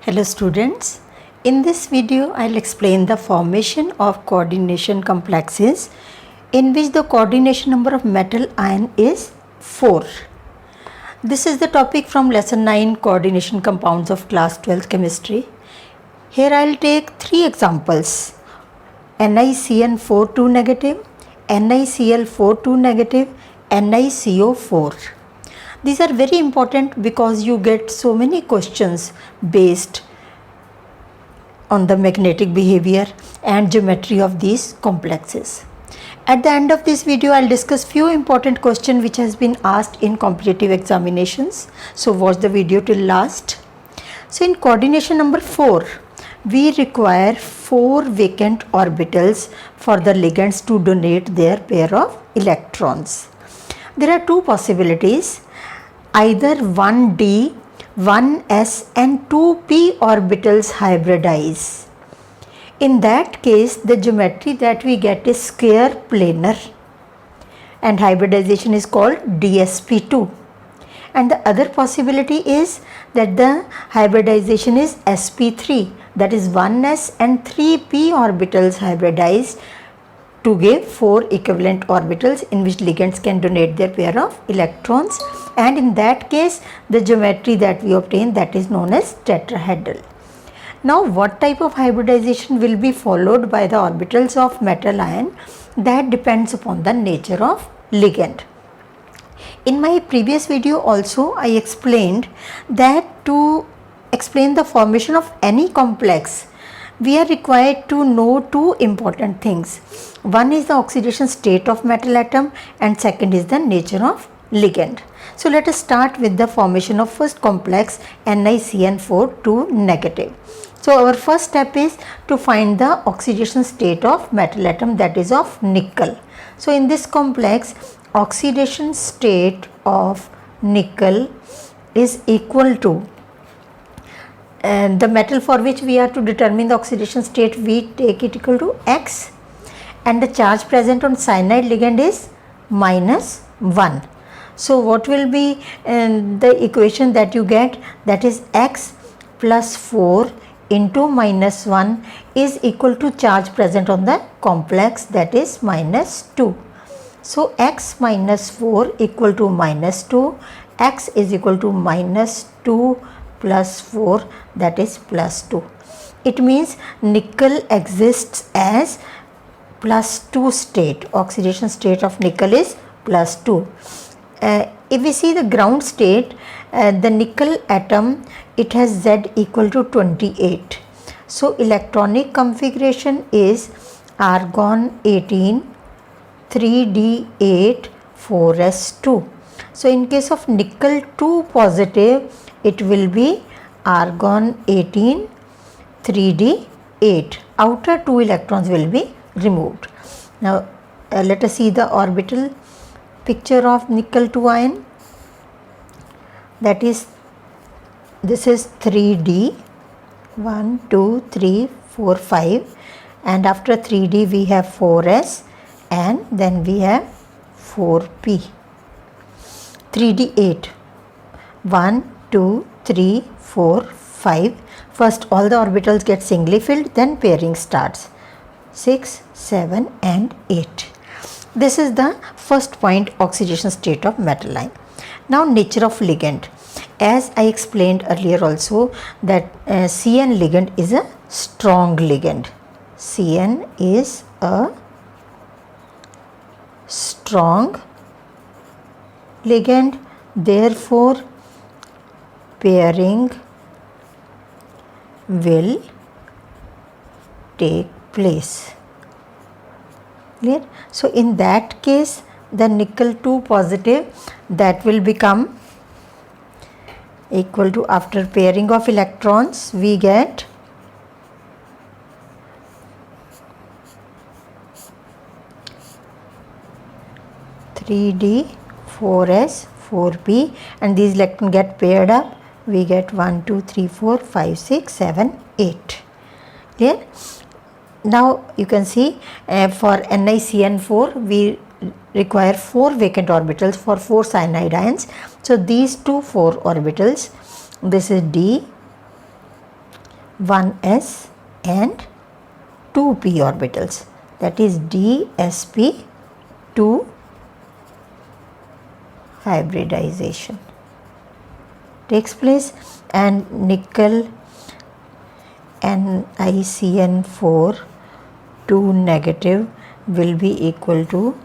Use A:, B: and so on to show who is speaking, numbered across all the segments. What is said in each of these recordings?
A: Hello students, in this video I'll explain the formation of coordination complexes in which the coordination number of metal ion is 4. This is the topic from lesson 9 coordination compounds of class 12th chemistry. Here I'll take 3 examples: NiCN4 2 negative, NiCl4 2 negative, NiCO4. These are very important because you get so many questions based on the magnetic behavior and geometry of these complexes. At the end of this video, I'll discuss few important questions which has been asked in competitive examinations. So watch the video till last. So in coordination number 4, we require 4 vacant orbitals for the ligands to donate their pair of electrons. There are 2 possibilities. Either 1d, 1s and 2p orbitals hybridize. In that case, the geometry that we get is square planar and hybridization is called DsP2. And the other possibility is that the hybridization is sp3, that is 1s and 3p orbitals hybridized to give 4 equivalent orbitals in which ligands can donate their pair of electrons, and in that case the geometry that we obtain, that is known as tetrahedral. Now what type of hybridization will be followed by the orbitals of metal ion, that depends upon the nature of ligand. In my previous video also I explained that to explain the formation of any complex, we are required to know 2 important things. One is the oxidation state of metal atom and second is the nature of ligand. So let us start with the formation of first complex NiCN4 2 negative. So our first step is to find the oxidation state of metal atom, that is of nickel. So in this complex, oxidation state of nickel is equal to, and the metal for which we are to determine the oxidation state, we take it equal to X, and the charge present on cyanide ligand is -1. So what will be the equation that you get, that is X plus 4 into -1 is equal to charge present on the complex, that is -2. So X minus 4 equal to -2, X is equal to -2 plus 4, that is +2. It means nickel exists as +2 state. Oxidation state of nickel is +2. If we see the ground state, the nickel atom, it has Z equal to 28. So electronic configuration is argon 18, 3d8, 4s2. So in case of nickel 2 positive, it will be argon 18, 3d8. Outer 2 electrons will be removed. Now let us see the orbital picture of nickel 2 ion. That is, this is 3d, 1, 2, 3, 4, 5, and after 3d we have 4s and then we have 4p. 3d8, 1, 2, 3, 4, 5. First all the orbitals get singly filled, then pairing starts. 6, 7 and 8. This is the first point, oxidation state of metal ion. Now nature of ligand. As I explained earlier also that CN ligand is a strong ligand. CN is a strong ligand, therefore pairing will take place. Clear? So in that case, the nickel 2 positive, that will become equal to, after pairing of electrons we get (3d, 4s, 4p), and these electrons get paired up, we get 1, 2, 3, 4, 5, 6, 7, 8. Clear? Now you can see for NiCN4 we require 4 vacant orbitals for 4 cyanide ions. So these 4 orbitals, this is D, 1s and 2p orbitals, that is dsp2 hybridization takes place, and nickel NiCN4 2 negative will be equal to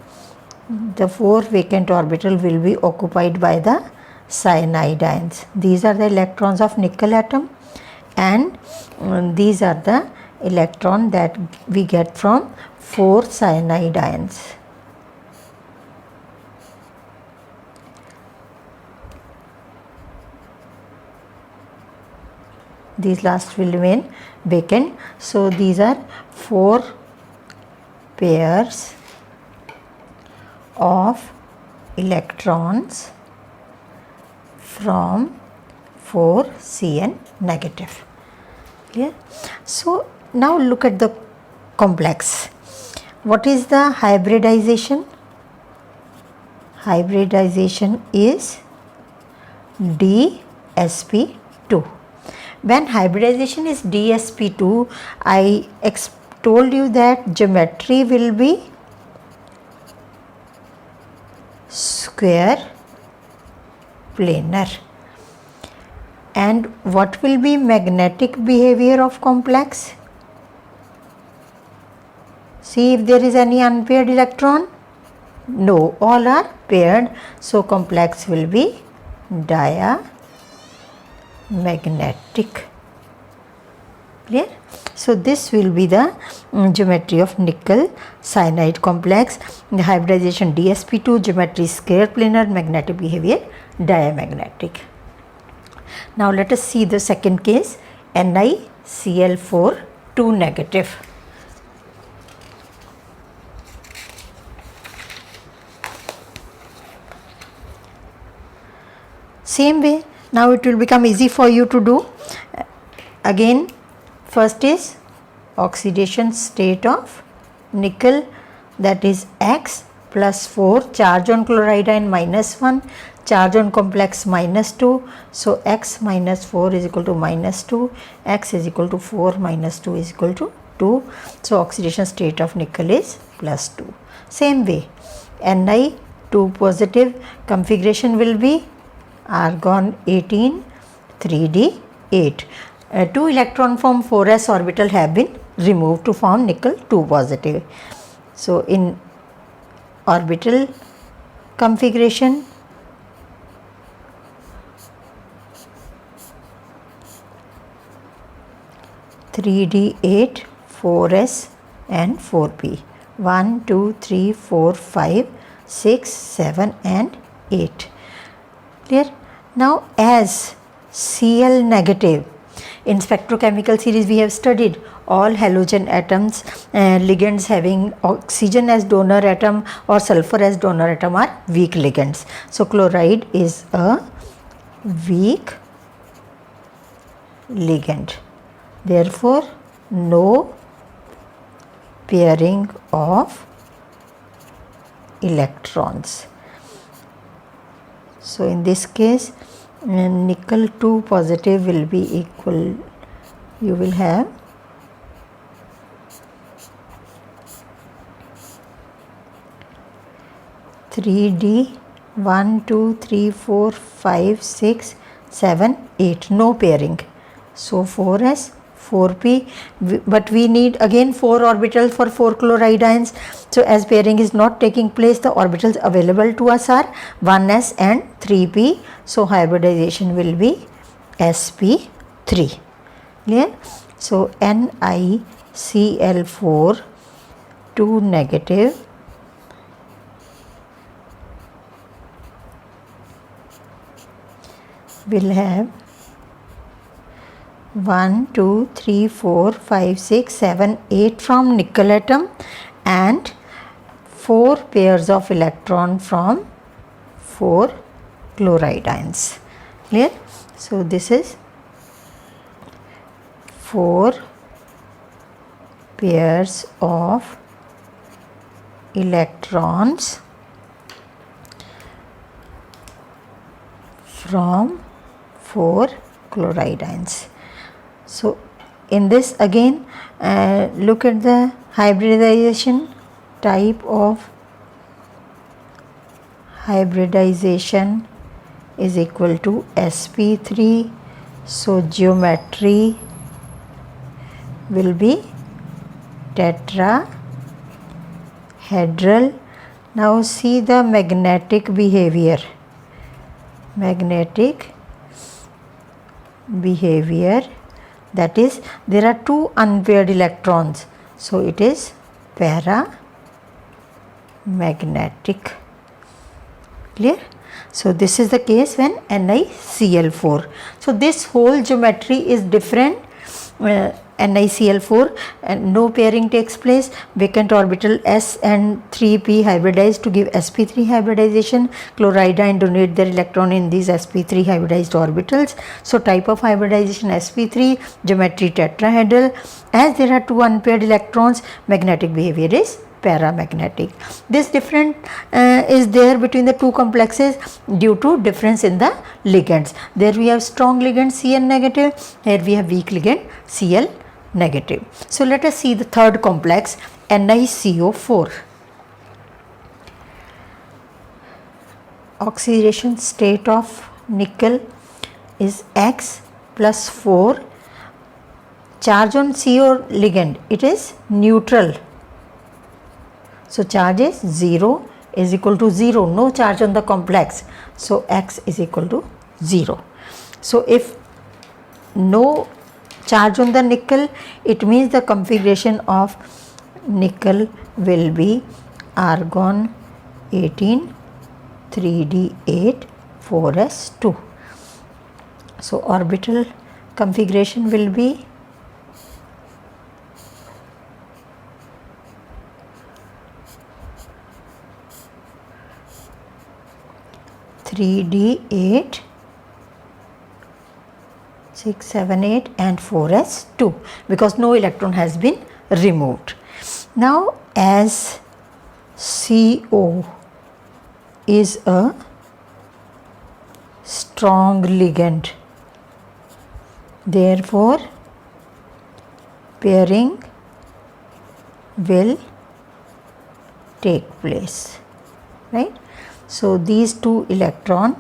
A: the 4 vacant orbital will be occupied by the cyanide ions. These are the electrons of nickel atom, and these are the electron that we get from 4 cyanide ions. These last will remain vacant. So these are 4 pairs of electrons from 4Cn negative. Clear? So now look at the complex. What is the hybridization? Hybridization is dsp2. When hybridization is dsp2, I told you that geometry will be square planar. And what will be magnetic behavior of complex? See if there is any unpaired electron. No, all are paired. So complex will be diamagnetic. Clear? So this will be the geometry of nickel cyanide complex. The hybridization dsp2, geometry square planar, magnetic behavior diamagnetic. Now let us see the second case, NiCl4 2 negative. Same way, now it will become easy for you to do. Again, first is oxidation state of nickel, that is X plus 4, charge on chloride ion -1, charge on complex -2. So X minus 4 is equal to -2, X is equal to 4 minus 2 is equal to 2. So oxidation state of nickel is +2. Same way, Ni2 positive configuration will be argon 18 3d8. 2 electron from 4s orbital have been removed to form nickel 2 positive. So in orbital configuration, (3d8), 4s and 4p. 1, 2, 3, 4, 5, 6, 7 and 8. Clear? Now as Cl negative, in spectrochemical series we have studied all halogen atoms, ligands having oxygen as donor atom or sulfur as donor atom are weak ligands. So chloride is a weak ligand. Therefore, no pairing of electrons. So in this case, nickel 2 positive will be equal, you will have (3d) 1, 2, 3, 4, 5, 6, 7, 8. No pairing. So 4s, 4p, but we need again 4 orbitals for 4 chloride ions. So as pairing is not taking place, the orbitals available to us are 1s and 3p. So hybridization will be sp3. Clear? So NiCl4 2 negative will have 1, 2, 3, 4, 5, 6, 7, 8 from nickel atom and 4 pairs of electron from 4 chloride ions. Clear? So this is 4 pairs of electrons from 4 chloride ions. So In this again, look at the hybridization. Type of hybridization is equal to sp3. So geometry will be tetrahedral. Now see the magnetic behavior. Magnetic behavior, that is, there are two unpaired electrons, so it is paramagnetic. Clear? So this is the case when NiCl4. So this whole geometry is different. NiCl4 and no pairing takes place. Vacant orbital s and 3p hybridize to give sp3 hybridization. Chloride ion donate their electron in these sp3 hybridized orbitals. So type of hybridization sp3, geometry tetrahedral. As there are two unpaired electrons, magnetic behavior is paramagnetic. This difference is there between the two complexes due to difference in the ligands. There we have strong ligand Cn negative, here we have weak ligand Cl negative. So let us see the third complex, NiCO4. Oxidation state of nickel is X plus 4. Charge on CO ligand, it is neutral. So charge is 0 is equal to 0, no charge on the complex. So X is equal to 0. So if no charge on the nickel, it means the configuration of nickel will be argon 18 3d8 4s2. So orbital configuration will be 3d8 6 7 8 and 4s2 because no electron has been removed. Now as CO is a strong ligand, therefore pairing will take place, right? So these two electrons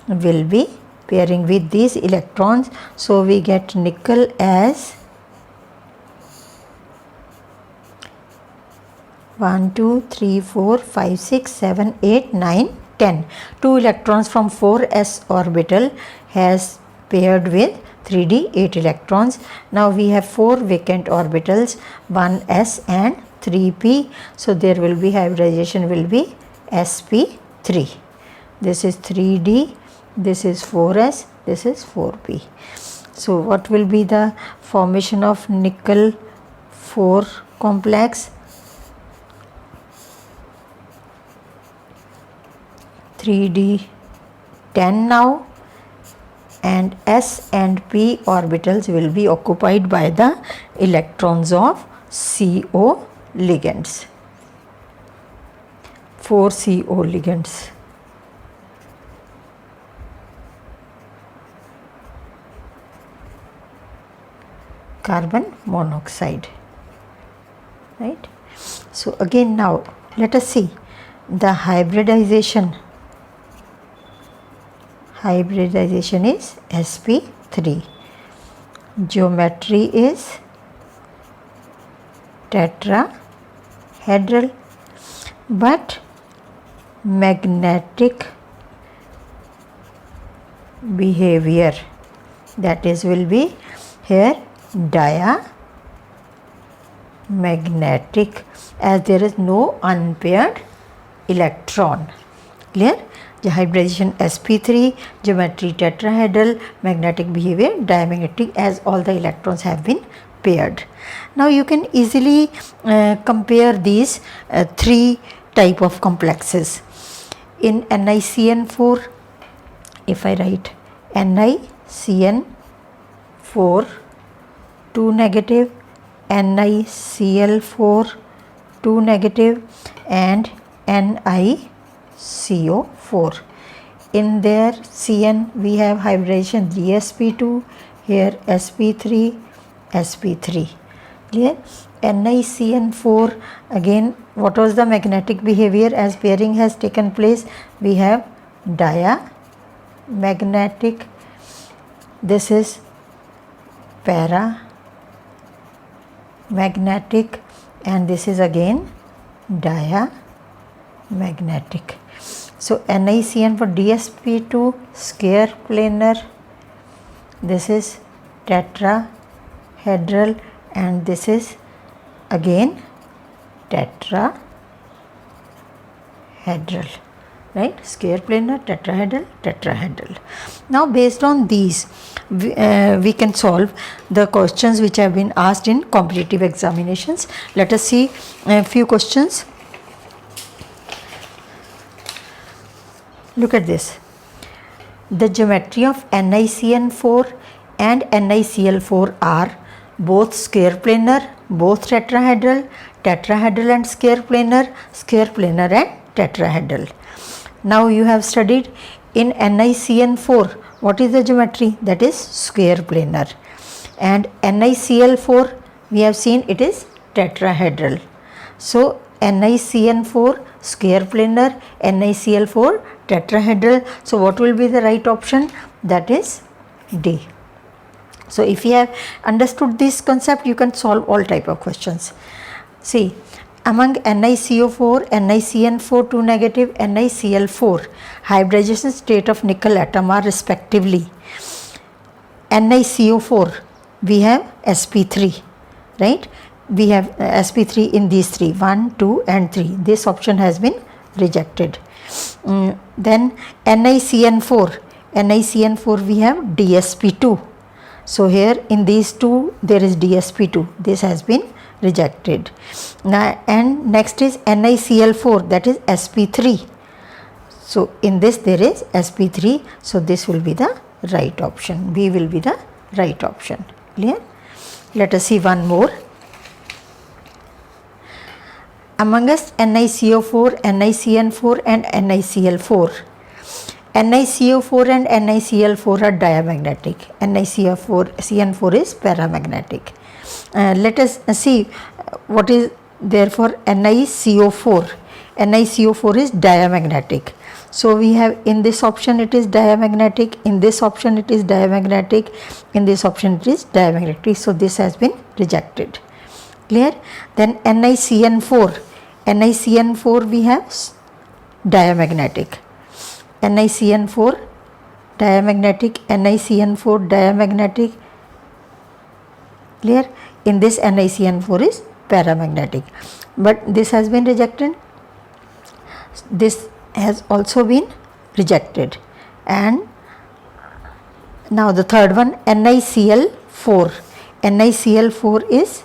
A: will be pairing with these electrons. So we get nickel as 1 2 3 4 5 6 7 8 9 10. 2 electrons from 4s orbital has paired with 3d8 electrons. Now we have 4 vacant orbitals, 1s and 3p. So there will be hybridization will be sp3. This is 3d, this is 4s, this is 4p. So what will be the formation of nickel 4 complex? 3d10 now, and s and p orbitals will be occupied by the electrons of CO ligands. 4 CO ligands. Carbon monoxide, right? So again now let us see the hybridization. Hybridization is sp3. Geometry is tetrahedral, but magnetic behavior, that is, will be here diamagnetic, as there is no unpaired electron. Clear? The hybridization sp3, geometry tetrahedral, magnetic behavior diamagnetic, as all the electrons have been paired. Now you can easily compare these three type of complexes. In NiCN4, if I write NiCN4 2 negative, NiCl4 2 negative, and NiCO4. In their Cn we have hybridization dsp2, here sp3, sp3. Clear? NiCN4, again what was the magnetic behavior as pairing has taken place? We have diamagnetic, this is paramagnetic, and this is again diamagnetic. So NiCN for dsp2 square planar, this is tetrahedral, and this is again tetrahedral, right? Square planar, tetrahedral. Now based on these we can solve the questions which have been asked in competitive examinations. Let us see a few questions. Look at this. The geometry of NiCN4 and NiCl4 are both square planar, both tetrahedral and square planar and tetrahedral. Now you have studied in NiCN4 what is the geometry? That is square planar, and NiCl4 we have seen it is tetrahedral. So NiCN4 square planar, NiCl4 tetrahedral. So what will be the right option? That is D. So if you have understood this concept, you can solve all type of questions. See, among NiCO4, NiCN4 2 negative, NiCl4 hybridization state of nickel atom are respectively NiCO4 we have sp3, right? We have sp3 in these three, 1, 2 and 3. This option has been rejected. Then NiCN4 we have dsp2. So here in these two there is dsp2. This has been rejected. Now and next is NiCl4, that is sp3. So in this there is sp3. So this will be the right option. B will be the right option. Clear? Let us see one more. Among us NiCO4, NiCN4 and NiCl4. NiCO4 and NiCl4 are diamagnetic. NiCN4 is paramagnetic. Let us see what is there for NiCO4. NiCO4 is diamagnetic. So we have in this option it is diamagnetic, in this option it is diamagnetic, in this option it is diamagnetic. So this has been rejected. Clear? Then NiCN4 we have diamagnetic. NiCN4 diamagnetic, NiCN4 diamagnetic. Clear? In this NiCN4 is paramagnetic, but this has been rejected. This has also been rejected. And now the third one, NiCl4 is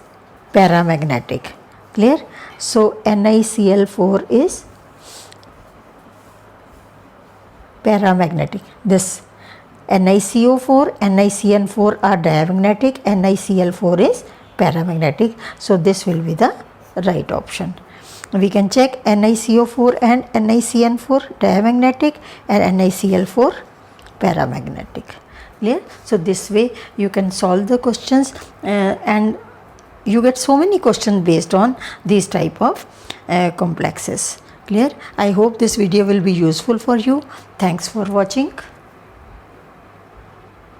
A: paramagnetic. Clear? So NiCl4 is paramagnetic. This NiCO4, NiCN4 are diamagnetic, NiCl4 is paramagnetic. So this will be the right option. We can check NiCO4 and NiCN4 diamagnetic and NiCl4 paramagnetic. Clear? So this way you can solve the questions and you get so many questions based on these type of complexes. Clear? I hope this video will be useful for you. Thanks for watching.